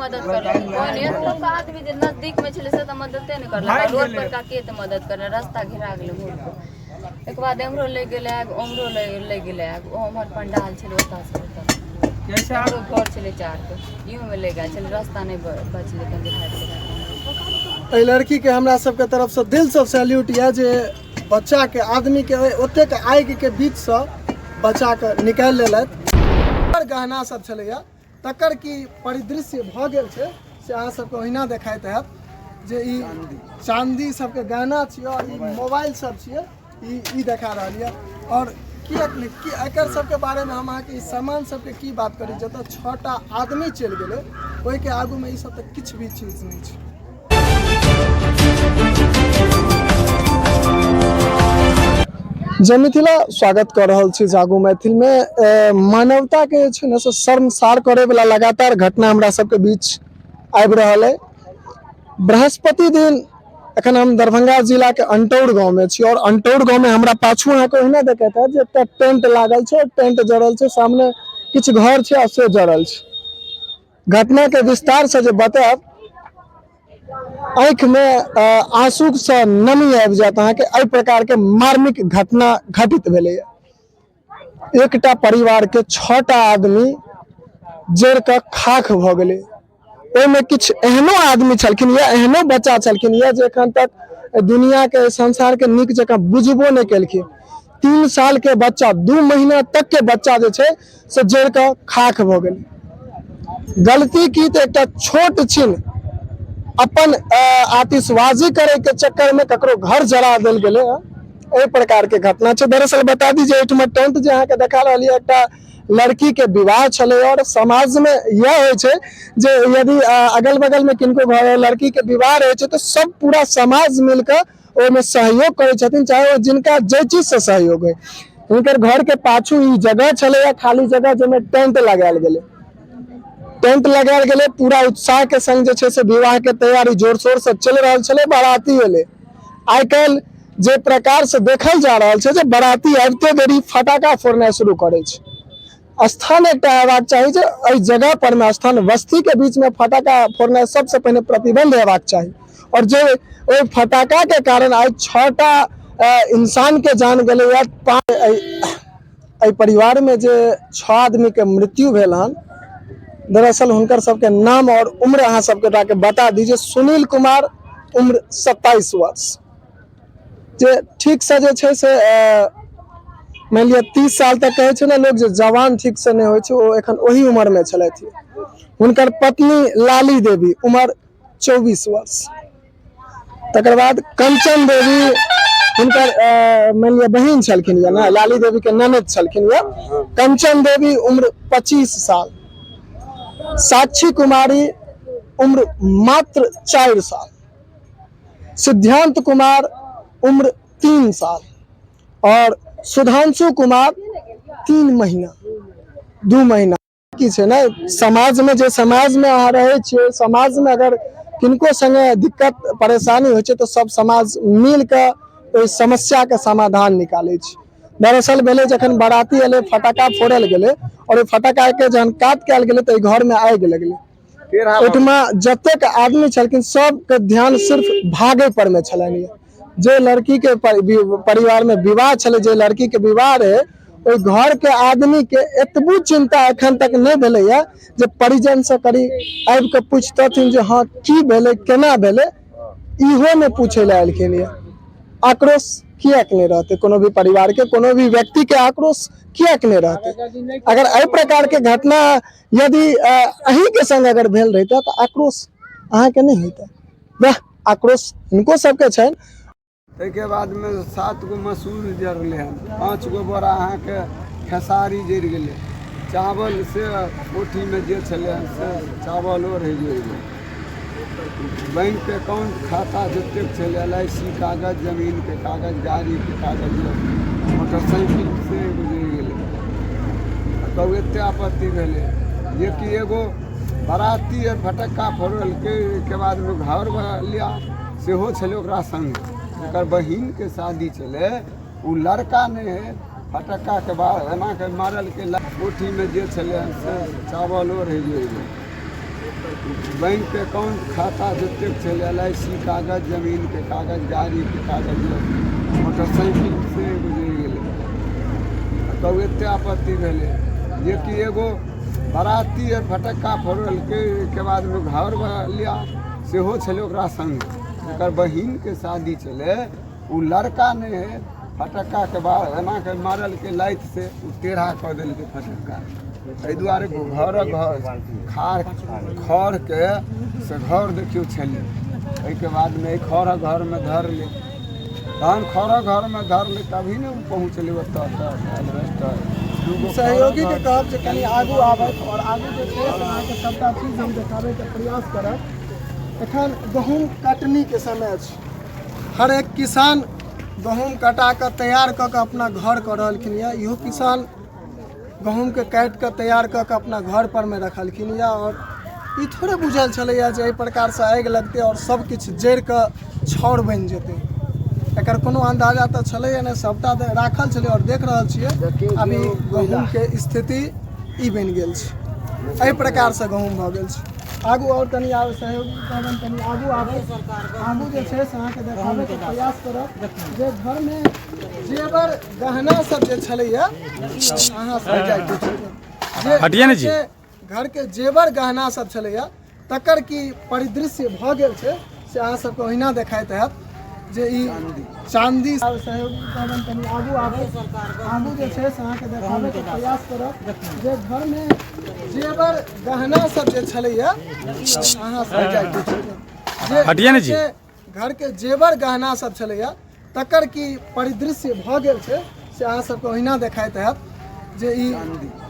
मदद करलक कोन एतो का आदमी जे नजदीक में छले से त मददे नहीं करलक रोड पर का के त मदद कर रास्ता घेरा गेल भोर एक बाद एमरो ले गेले ओमरो ले गेले हमर पंडाल छले ओता से कैसे आरो घर छले चार के यूं में ले गए छले रास्ता नहीं बचले कहीं दिखाई ए लड़की के हमरा सब के तरफ से दिल से सैल्यूट या जे बच्चा के आदमी के ओते के आग के बीच से बचा के निकाल लेलत गहना सब छलैया तकर की परिदृश्य भ गेल छै से अहाँ सबके ओहिना देखाइत हैत जे ई चांदी सबके गहना छियै और ई मोबाइल सब छियै ई देखा रहल यऽ और की एकर सबके बारे में हम अहाँके ई सामान सबके की बात करी जतऽ 6टा आदमी चलि गेलै ओहिके आगू में ई सब तऽ किछु भी चीज नहीं छै। जय मिथिला स्वागत कर रहल छी जागू मैथिल में मानवता के छै ने से शर्मसार करे वाला लगातार घटना हमरा सबके बीच आबि रहल है। बृहस्पति दिन अखन हम दरभंगा जिला के अंटौर गांव में छी और अंटौर गांव में हमरा पाछू अहाँ के ओहिना देखैत है जे टेंट लागल छै टेंट जरल छै सामने किछु घर छै आ से जरल छै। घटना के विस्तार से जे बतायब आँख में आंसू से नमी आबि जायत अहाँ के एहि प्रकार के मार्मिक घटना घटित भेलैया। एकटा परिवार के 6टा आदमी जड़ के खाक भ गेलै ओहिमे किछु एहनो आदमी छलखिन या एहनो बच्चा छलखिन या जे एखन तक दुनिया के संसार के नीक जकां बुझबो नहीं केलखिन। 3 साल के बच्चा 2 महीना तक के बच्चा जे छै से जड़ के खाक भ गेलै। गलती की तो एकटा छोट छिन अपन आतिशबाजी करे के चक्कर में ककरो घर जरा देल गेले एहि प्रकार के घटना छै। दरअसल बता दी जे एठमा टेंट जे अहाँ के देखा रहल है एकटा लड़की के विवाह चले और समाज में यह हो छै जे यदि अगल बगल में किनको घर लड़की के विवाह रहे छै तो सब पूरा समाज मिलकर ओहिमे सहयोग करे छथिन चाहे वो जिनका जे चीज से सहयोग है। हुनकर घर के पाछू ई जगह चले या खाली जगह जेमे टेंट लगायल गेले टेंट लगायल गेले पूरा उत्साह के संग जे छै से विवाह के तैयारी जोर शोर से चल रहल छले। बाराती एले आइ काल्हि जे प्रकार से देखल जा रहल छै जे बाराती आबिते देरी फटाका फोड़ना शुरू करे छै। स्थान एकटा हेबाक चाही जे एहि जगह पर में स्थान बस्ती के बीच में फटाका फोड़ना सबसे पहले प्रतिबंध हेबाक चाही और जे ओहि फटाका के कारण आज 6टा इंसान के जान गेलै या एहि परिवार में जे 6 आदमी के मृत्यु भेल हन दरअसल हुनकर सबके नाम और उम्र अहाँ सबके बता दीजिए। सुनील कुमार उम्र 27 वर्ष जे ठीक से जे छै से मान लिया 30 साल तक कहे छै ना लोग जे जवान ठीक से नहीं हो छै ओ एखन ओही उम्र में छलथि। हुनकर पत्नी लाली देवी उम्र 24 वर्ष तकर बाद कंचन देवी हुनकर मान लिया बहिन छलखिन या ना लाली देवी के ननद छलखिन या कंचन देवी उम्र 25 साल साक्षी कुमारी उम्र मात्र 4 साल सिद्धांत कुमार उम्र 3 साल और सुधांशु कुमार 3 महीना 2 महीना की छै ना समाज में जे समाज में अहाँ रहे छियै समाज में अगर किनको संगे दिक्कत परेशानी हो छै तो सब समाज मिल के ओहि समस्या के समाधान निकाले छै। दरअसल भेले जखन बाराती एले फटाका फोड़ल गेले और फटाका के जहन काट कयल गेले तो घर में आग लगले ओठमा जतेक आदमी छलखिन सबके ध्यान सिर्फ भागे पर में छलनि। जे लड़की के परिवार में विवाह छले जे लड़की के विवाह रहे ओहि घर के आदमी के एतबू चिंता एखन तक नहीं भेले या जे परिजन से करी आबि के पूछतथिन जे हाँ की भेले केना भेले इहो में पूछे ला एलखिन या। आक्रोश किया नहीं रहते कोनो भी परिवार के कोनो भी व्यक्ति के आक्रोश किया नहीं रहते। अगर एहि प्रकार के घटना यदि अहीं के संग अगर भेल रहता तो आक्रोश अहाँ के नहीं होता वह आक्रोश इनको सबके छै। के बाद में 7 गो मसूर जरले हैं 5 गो बोरा अहाँ के खेसारी जर गेले चावल से कोठी में जे छले से चावलो रह गेले बैंक के अकाउंट खाता जतेक छले LIC कागज जमीन के कागज गाड़ी के कागज मोटरसाइकिल से गुजर गेले। तब एते आपत्ति भेले जे कि एगो बाराती फटक्का फोड़ल के बाद में घर लिया सेहो छले ओकरा संग जकर बहिन के शादी चले उ लड़का ने फटक्का के बाद एना के मारल के कोठी में जे छले से चावलो रह गेले बैंक के अकाउंट खाता जतेक छलै LIC कागज, जमीन के कागज, गाड़ी के कागज, मोटरसाइकिल से गुजरि गेलै। तब एतेक आपत्ति भेलै जेकि एगो बराती फटक्का फोड़लकै, के बाद लोग घर लिया सेहो छलै ओकरा संग। ओकर बहिनके शादी छलै, ओ लड़का नहि है, फटक्का के बाद एना के मारल के लाइत से उ टेढ़ा कऽ देलकै फटक्का। एहि दुआरे खड़ के से घर देखियो छलै। एहिके बादमे खड़ घरमे धरलै, तहन खड़ घरमे धरलै तभी ने पहुँचलै ओतऽ। सहयोगी के कहब जे कनी आगू आबत और आगू जे छै से अहाँके सबटा चीज हम देखाबैके प्रयास करब। एखन गहूँम कटनी के समय छै, हर एक किसान गहूँम कटा कऽ तैयार कऽ कऽ अपना घर कऽ रहलखिन यऽ। इहो किसान गहूँमके काटि कऽ तैयार कऽ कऽ अपना घर पर में रखलखिन यऽ। और ई थोड़े बुझल छलैया जे एहि प्रकारसँ आगि लगतै और सब किछु जरि कऽ छाउर बनि जेतै। एकर कोनो अंदाजा तऽ छलैया नहि, सबटा राखल छलै। और देख रहल छियै अभी गहूँमके स्थिति ई बनि गेल छै, एहि प्रकारसँ गहूँम भऽ गेल छै। आगू और तनी आब सहयोगी कहबनि तनी आगू आबै, आगू जे छै से अहाँके देखाबैके प्रयास करब जे घरमे जेवर गहना सब जे छलैया, अहाँ जे घरके जेवर गहना सब छलैया तकर की परिदृश्य भऽ गेल छै से अहाँ सबके ओहिना देखाइत हैत जे ई चांदी। सहयोगी कहबनि तनी आगू आबै, आगू जे छै से अहाँके देखाबैके प्रयास करब जे घरमे जेवर गहना सब जे छलैया, अहाँ जे घरके जेवर गहना सब छलैया तकर की परिदृश्य भऽ गेल छै से अहाँ सबके ओहिना देखाइत हैत जे ई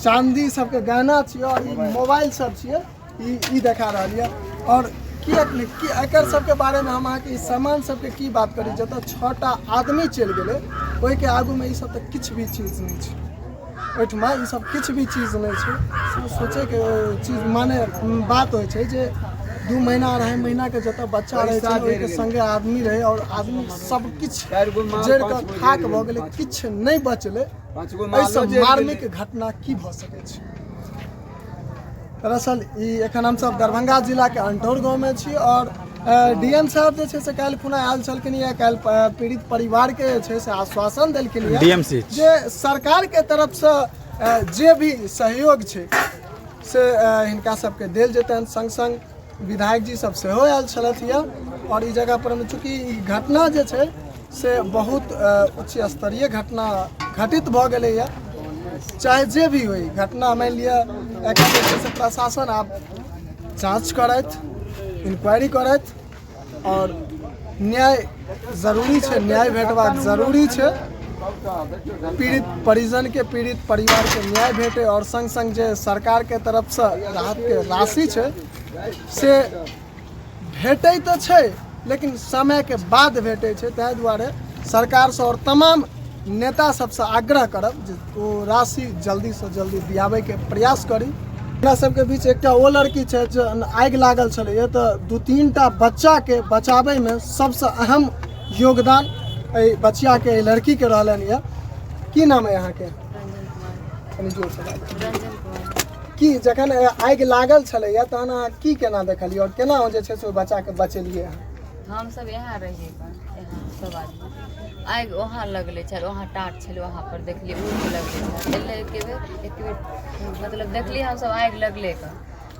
चांदी सबके गहना छियै और ई मोबाइल सब छियै, ई देखा रहल यऽ। और एकर सबके बारेमे हम अहाँके ई सामान सबके की बात करी, जतऽ 6टा आदमी चलि गेलै ओहिके आगूमे ई सब तऽ किछु भी चीज नहि छै। ओहिठमा ई सब किछु भी चीज नहीं है। सोचेके चीज माने बात होइ छै जे 2 महीना 2.5 महीना के जतऽ बच्चा रहे छै ओहिके संगे आदमी रहे और आदमी सब किछु जड़ कऽ खाक भऽ गेलै, किछु नहीं बचलै। एहिसँ मार्मिक घटना की भऽ सकै छै। दरअसल ई एखन हमसब दरभंगा जिला के अंटौर गाँव में छी और DM साहब जे छै से काल्हि खुना आयल छलखिन यऽ। काल्हि पीड़ित परिवार के जे छै से आश्वासन देलखिन यऽ जे सरकार के तरफ से जे भी सहयोग छै से हिनका सबके देल जेतनि। संग संग विधायक जी सब सेहो आयल छलथि यऽ। और ई जगह पर चूँकि ई घटना जे छै से बहुत उच्च स्तरीय घटना घटित भऽ गेलै यऽ। चाहे जे भी होई घटना, मानि लिअ एकर जे छै से प्रशासन आब जाँच करथि, इंक्वायरी करथि और न्याय जरूरी छै, न्याय भेटबाक जरूरी छै। पीड़ित परिजन के, पीड़ित परिवार के न्याय भेटे और संग संग जे सरकार के तरफ से राहत के राशि छै से भेटै तऽ छै लेकिन समय के बाद भेटै छै। ताहि दुआरे सरकार से और तमाम नेता सबसे आग्रह करब जे ओ राशि जल्दी से जल्दी दियाबे के प्रयास करी। हमरा सबके बीच एकटा ओ लड़की छै जे आगि लागल छलैया तऽ 2-3 टा बच्चा के बचाबै में सबसे अहम योगदान एहि बचिया के लड़की के रहलन यऽ। की नाम है अहाँके? की जखन आगि लागल छलैया तहन अहाँ की केना देखलियै और केना जे छै से ओहि बच्चा के बचेलियै? हम सब यहाँ रहिए, यहाँ सब आदमी आगि वहाँ लगले छल, वहाँ टाट छल, वहाँ पर देखलिए उठ लगले छल। एक बेर मतलब देखलिए हम सब आगि लगले का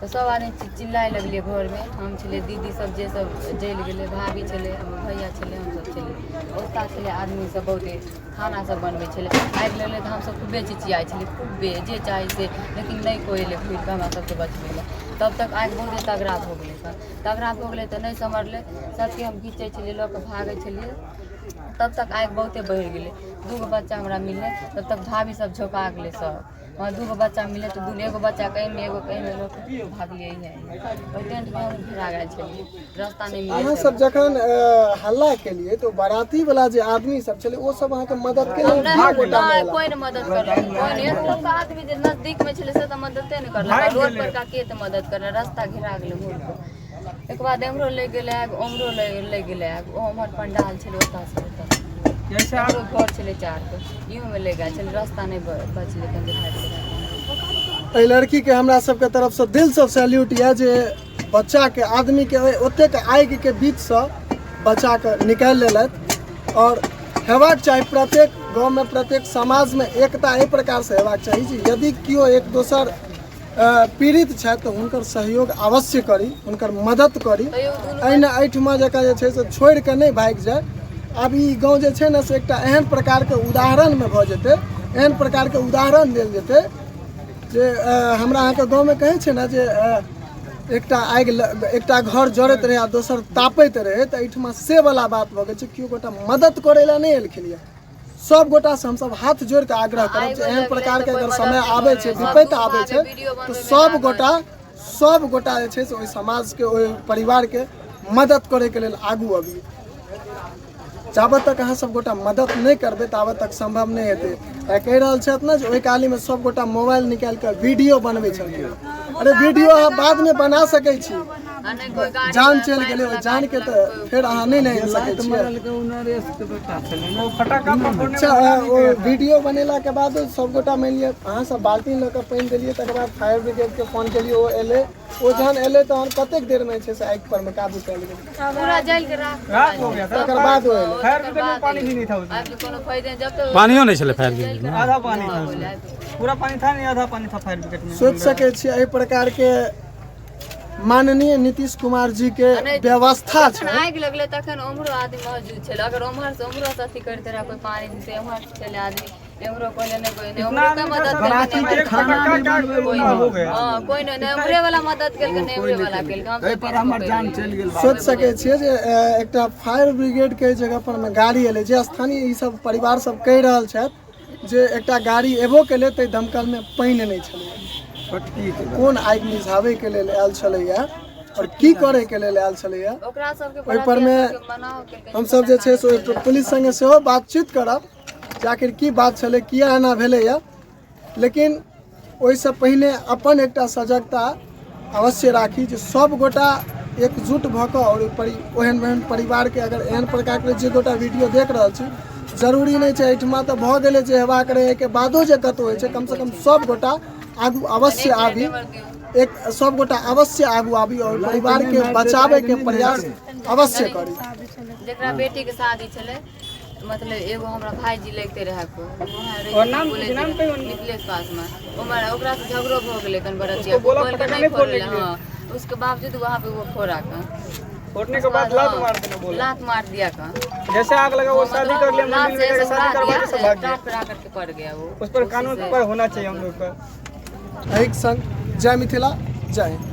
तो सब आदमी चिल्लाए लगलिए घर में। हम छे दीदी सब जे सब जल गए, भाभी छे, भैया छे, हम सब छे ओता छे आदमी सब बहुते खाना सब बनबे छे। आगि लगले तो हम सब खूबे चिचियाए छे, खूबे जे चाहे से, लेकिन नहीं कोई ले फिर हमरा सबके बचबे ला। तब तक आगि बहुते तगड़ा हो गए, तगड़ा हो गए तो नहीं समझले, सबके हम घीचे छे लोग भागे छे। तब तक आगि बहुते बढ़ गए। 2 बच्चा हमरा मिले, तब तक भाभी सब झोंका गए सब। वहाँ 2 बच्चा मिले तो एगो बच्चा कहीं में एगो कहीं में लोग भागलिए है। और टेंट में हम भिड़ा गए छे, रास्ता नहीं मिले। अहाँ सब जखन हल्ला के लिए तो बाराती वाला जे आदमी सब छले ओ सब अहाँ के मदद के लिए कोई ने मदद करले, कोई ने। एक लोग आदमी जे नजदीक में छले से तो मदद नहीं करले। रोड पर का के तो मदद करले, रास्ता घेरा गेले मोड़ पर। एक बाद एमरो ले गेले, ओमरो ले गेले, ओमर पंडाल छले ओता से जैसे आरो घर छले 4 को इहो में ले गए छले, रास्ता नहीं बचले कन जे भाग। ए लड़की के हमरा सब के तरफ से दिल से सैल्यूट है जे बच्चा के आदमी के ओतेक आगि के बीच से बच्चा के निकालि लेलथि। और हेबाक चाही प्रत्येक गाँव में प्रत्येक समाज में एकता एहि प्रकार से हेबाक चाही जे यदि केओ एक दोसर पीड़ित छथि तऽ हुनकर सहयोग अवश्य करी, हुनकर मदद करी, एहिना एहिठमा जकाँ जे छै से छोड़ि कऽ नहि भागि जाय। आब ई गाँव जे छै ने से एकटा एहन प्रकारके उदाहरणमे भऽ जेतै, एहन प्रकारके उदाहरण देल जेतै जे हमरा अहाँके गाँवमे कहै छै ने जे एकटा घर जड़ैत रहै आ दोसर तापैत रहै, तऽ एहिठमा से वाला बात भऽ गेल छै। केओ गोटा मदद करै लए नहि एलखिन यऽ। सब गोटा से हमसब हाथ जोड़ के आग्रह करब जे एहन प्रकार के अगर समय आबै छै, विपत्ति आबै छै, तो सब गोटा जे छै से ओहि समाज के ओहि परिवार के मदद करे के लेल आगू अबी। जाबत तक अहाँ सब गोटा मदद नहीं करबे ताबत तक संभव नहीं हेतै। कहि रहल छथि ने जे ओहि काली में सब गोटा मोबाइल निकाल के वीडियो बनबै छथिन। अरे वीडियो अहाँ बाद में बना सकै छी, जान चलि गेलै, ओहि जान के तो फिर अहाँ नहीं नहीं सकै छी। अच्छा, वीडियो बनेला के बाद सब गोटा मान लिअ अहाँ सब बाल्टी लऽ कऽ पानि देलियै, तकर बाद फायर ब्रिगेड के फोन केलियै, ओ एलै, ओ जहन एलै तहन कतेक देर में छै से आगि पर में काबू कयल गेलै, पूरा जल के राख हो गया था। तकर बाद ओ एलै, फायर ब्रिगेड में पानी भी नहीं था उसमें, आगे कोनो फायदा जब तक पानियो नहीं चले फायर ब्रिगेड में, आधा पानी था उसमें, पूरा पानी था नहीं, आधा पानी था फायर ब्रिगेड में। सोच सकै छियै एहि प्रकार के माननीय नीतीश कुमार जी के व्यवस्था जखन छै। आगि लगलै तखन उम्हरो आदमी मौजूद छलै। अगर उम्हर से उम्हरो से अथी करते रहा कोई पानी से उम्हर से चले आदमी, एम्हरो कोई नहीं कोई नहीं उम्हरो का मदद कोई नहीं उम्हरे वाला मदद केलकै, नहीं उम्हरे वाला केलकै। हम एहि पर हमर जान चलि गेल। सोच सकै छियै जे एकटा फायर ब्रिगेड के जगह पर में गाड़ी एलै, जे स्थानीय ई सब परिवार सब कहि रहल छथि जे एकटा गाड़ी एबो केलै तऽ दमकल में पानि नहीं छलै। कोन आगि मिझाबै के लेल आयल छलैया और की करे के लेल आयल छलैया, ओकरा सबके ओहि पर में हम सब जे छै से पुलिस संगे सेहो बातचीत करब जे आखिर की बात छलै, किया एना भेलैया। लेकिन ओहिसँ पहिने अपन एकटा सजगता अवश्य राखी जे सब गोटा एकजुट भऽ कऽ और ओहन परिवार के अगर एहन प्रकार के जे गोटा वीडियो देख रहल छी, जरूरी नहीं छै एहिठमा तऽ भऽ गेलै जे हेबाक रहै के बादो जे कतौ होइ छै, कम से कम सब गोटा आगू अवश्य आबी, सब गोटा अवश्य आगू आबी और परिवार के बचावे के प्रयास अवश्य करी। जेकरा बेटी के शादी छलै, मतलब एगो हमरा भाईजी लगते रहे को मिथिलेश पास में, ओकरा से झगड़ो भ गेलै कन बरतिया बोल के नहीं फोड़ले। हां, उसके बावजूद वहां पे वो फोड़ा का फोड़ने के बाद लात मार देना बोला, लात मार दिया का जैसे आग लगा वो शादी कर लिया, मंदिर में जाकर शादी करवा के सब भाग गया। करा करके पड़ गया वो। उस पर कानून पर होना चाहिए हम लोग का। एक संग जय मिथिला, जय हिंद।